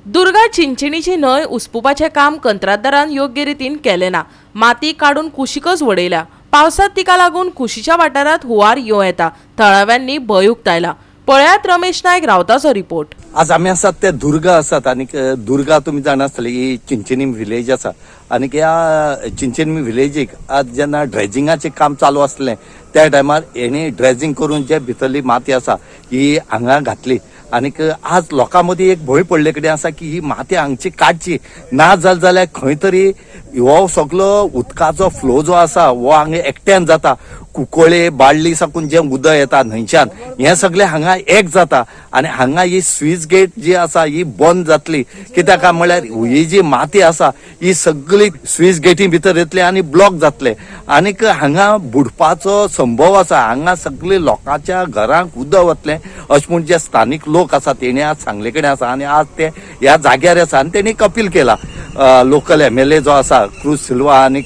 दुर्गा चिंचणीची न्हंय उसपुपाचे काम कंत्राटदारान योग्य रितीन केले ना। माती काढून कुशीकच वडयल्या। पावसात तिका लागून कुशीच्या वाठारात हुंवार येवं येता। थळाव्यांनी भंय उक्तायला। पळयात रमेश नायक रावताचो रिपोर्ट। आज आम्ही आसात ते दुर्गा आसात आणि दुर्गा तुम्ही जाणा आसतले ही चिंचणी विलेज आसा आणि ह्या चिंचणी विलेजीक आज जेन्ना ड्रेजिंगाचे काम चालू आसले त्या टायमार हेणी ड्रेजिंग करून जे भितरली माती आसा ही हांगा घातली आणि आज लोकां मदीं एक भंय पडले कडेन आसा की ही माती हांगची काडची ना जाल्यार खंय तरी हो सगळो उदकाचो फ्लो जो आसा हो हांगा एकट्यान जाता। कुंकळे बाळ्ळी साकून जे उदक येता न्हंयच्यान हे सगळे हांगा एक जाता आणि हांगा ही स्विच गेट जी आसा ही बंद जातली। कित्याक म्हळ्यार ही जी माती आसा ही सगळी स्विच गेटी भितर येतली आणि ब्लॉक जातले आणि हांगा बुडपाचो संभव आसा। हांगा सगळे लोकांच्या घरांक उदक वतले अशें म्हूण जे स्थानिक लोक आसा तेणी आज सांगले कडेन आसा आणि आज ते ह्या जाग्यार आसा आणि तेणी अपील केला लोकल MLA जो आसा क्रूज सिल्वा आणि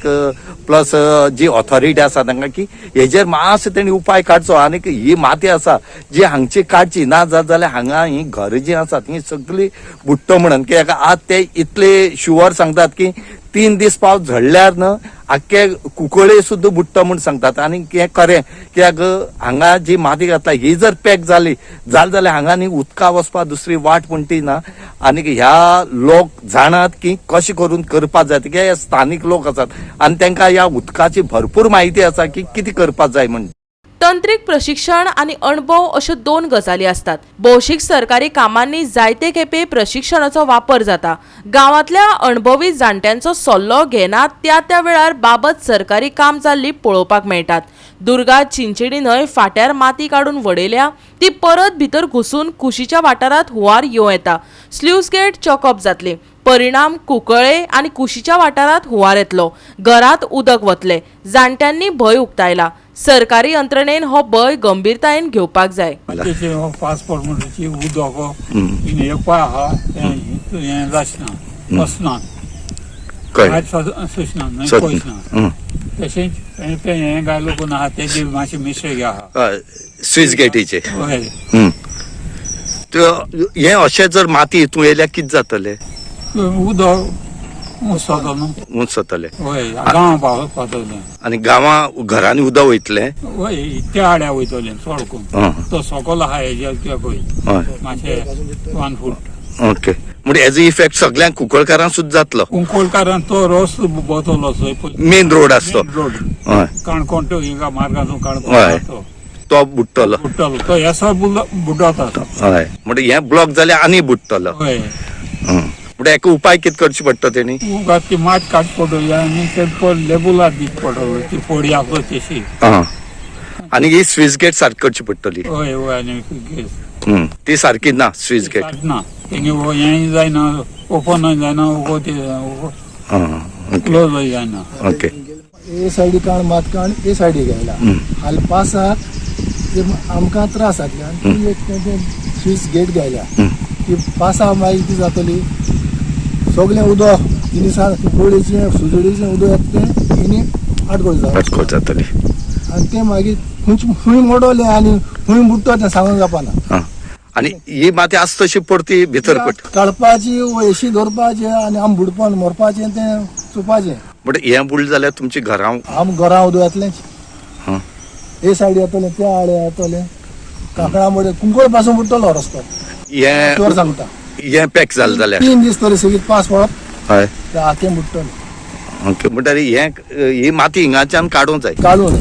प्लस जी ऑथॉरिटी आसा तांकां की हेजेर मातसो तेणी उपाय काडचो आणि ही माती आसा जी हांगची काडची ना जाल्यार हांगा ही घर जी आसात ही सगळी बुडटो म्हणून कित्याक आज ते इतले शुअर सांगतात की 3 दीस पावस झडल्यार न आख्खे कुंकळे सुद्धा बुडटा म्हणून सांगतात आणि हे खरें कित्याक हांगा जी माती घातला ही जर पॅक जाली जाल्यार हांगा न्ही उदका वचपाक दुसरी वाट म्हणटी ना आणि ह्या लोक जाणात की कशें करून करपाक जाय कित्याक हे स्थानिक लोक आसात आणि तांकां ह्या उदकाची भरपूर माहिती आसा की कितें करपाक जाय म्हणून। तंत्रीक प्रशिक्षण आणि अनुभव अश्यो दोन गजाली असतात। भौशीक सरकारी कामांनी जायते खेपे प्रशिक्षणाचो वापर जाता। गावातल्या अणभवी जाणट्यांचो सल्लो घेनात त्या वेळार बाबत सरकारी काम जाल्ली पळोवपाक मेळटात। दुर्गा चिंचणी न्हंय फाट्यार माती काढून वडयल्या ती परत भितर घुसून कुशीच्या वाठारात हुंवार येवं येता। स्ल्यूज गेट चॉकअप जातली। परिणाम कुंकळे आणि कुशीच्या वाठारात हुंवार येतलो। घरात उदक वतले। जाणट्यांनी भंय उक्तायला। सरकारी यंत्रणेन हो भंय गंभीरतायेन घेवपाक जाय। पासपोर्ट म्हणची उदक येवपा आहा हें जाचना वचना सूचना पयसना तशेंच हें गाय लोक आहा तेजी मातशी मिस्टेक आहा स्विच गेटीचे हे अशें जर माती हितून येयल्यार कितें जातलें उदक मुसतले गांवां पावतले आणि गांवां घरांनी उदक वयतलें वय त्या आड्या वयतले सडकून तो सकल आहा हेजे मातशें 1 फूट। ओके म्हणजे हेजो इफेक्ट सगळ्यांक कुंकळकारांक सुद्दां जातलो। कुंकळकारांक तो रस बतलो मेन रोड आसतो काणकोण तो हिंगा मार्गाचो काणकोण तो बुडटलो तो ह्या बुडता हय म्हणजे हे ब्लॉक जाल्यार आनी बुडटलो। हय म्हणजे हेका उपाय कितें करचे पडटा तेणी ती मात काड पडली आनी ते लेबुलार दीत पडलो ती फोडी आसलो तशी आणि ही स्विच गेट सारकी करची पडटली। हय हय आनी ती सारकी ना स्विच गेट ना हें जायना ओपन जायना क्लोज जायना। ओके ए सायडी काण मात काण ए सायडी गेला हाल पासा आमकां त्रास जातले आनी एक स्विच गेट गेल्या ती पासा मागीर कितें जातली सगळें उदक तिनसार कुंकळेचें सुजडीचें उदक येता तें आडकोळ जातली आनी तें मागीर खंय मोडवलें आनी खंय बुडटा तें सांगूंक जावपाना। आणि ही माती आस तशी पडती भितर पड काडपाची वयशी धरपाचें आनी आम बुडपान मरपाचें तें चुपाचें म्हणजे हें बुडलें जाल्यार तुमची घरां आम घरां उदक येतलें ए सायडी येतलें त्या आड्या येतलें कांकळा मडे कुंकळ पासून बुडटलो रस्तो हें सांगता हें पॅक जालें जाल्यार 3 दीस तरी सगळी पासपोर्ट हय तें बुडटलें। ओके म्हणल्यार ही माती हिंगाच्यान काडूंक जाय काडून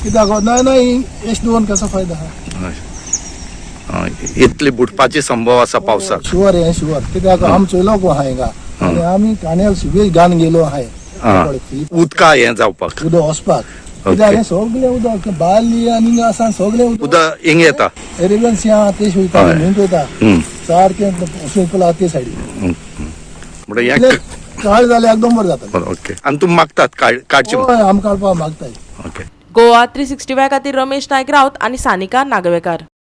कित्याक ना एश दोन कसो फायदा आहा इतली बुडपाची संभव आसा पावसाक शुअर हे शुअर कित्याक आमचे लोक आहा हिंगा आनी आमी काण्यार सगळी घाण गेलो आहाय उदका हें जावपाक उदक वचपाक कित्याक हें सगळें उदक बार्ली आनी आसा सगळें उदक हिंग येता एरेबेन सिंहा ते वयता न्हंयत वयता सारकें सुंकला ते सायडी म्हणजे काळ जाल्यार एकदम बरें जाता। ओके आनी तुमी मागतात काडचे आमकां काडपाक मागताय। ओके गोवा 365 खातीर रमेश नायक रावत आणि सानिका नागवेकार।